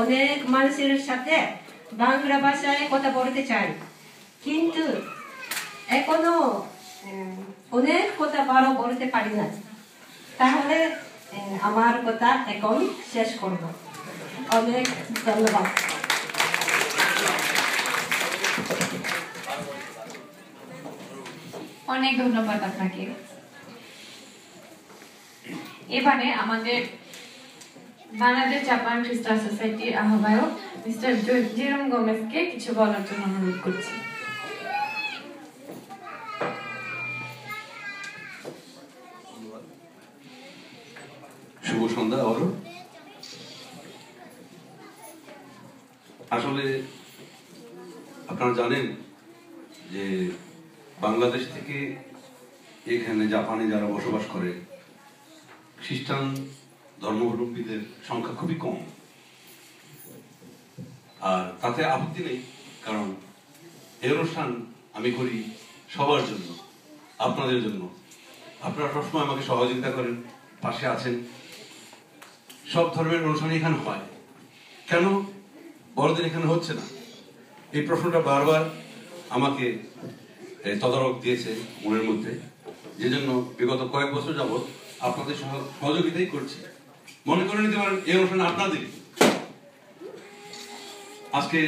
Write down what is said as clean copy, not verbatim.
অনেক মানুষের সাথে বাংলা ভাষায় কথা বলতে চাই, কিন্তু এখনো অনেক কথা ভালো বলতে পারি না। তাহলে আমার কথা এখন শেষ করব। অনেক ধন্যবাদ। অনেক ধন্যবাদ আপনাকে। এবারে আমাদের বাংলাদেশ জাপান খ্রিস্টান সোসাইটির আহ্বায়ক মিস্টার জেরোম গোমেজকে কিছু বলার জন্য অনুরোধ করছি। শুভ সন্ধ্যা। আসলে আপনারা জানেন যে বাংলাদেশ থেকে এখানে জাপানে যারা বসবাস করে খ্রিস্টান ধর্মাবলম্বীদের সংখ্যা খুবই কম, আর তাতে আপত্তি নেই, কারণ এই অনুষ্ঠান আমি করি সবার জন্য, আপনাদের জন্য। আপনারা সবসময় আমাকে সহযোগিতা করেন, পাশে আছেন। সব ধর্মের অনুষ্ঠান এখানে হয়, কেন বড়দিন এখানে হচ্ছে না? এই প্রশ্নটা বারবার আমাকে তদারক দিয়েছে মনের মধ্যে, যে জন্য বিগত কয়েক বছর যাবৎ আপনাদের সহযোগিতাই করছি। মনে করে নিতে পারেন এই অনুষ্ঠান আপনাদের। আজকে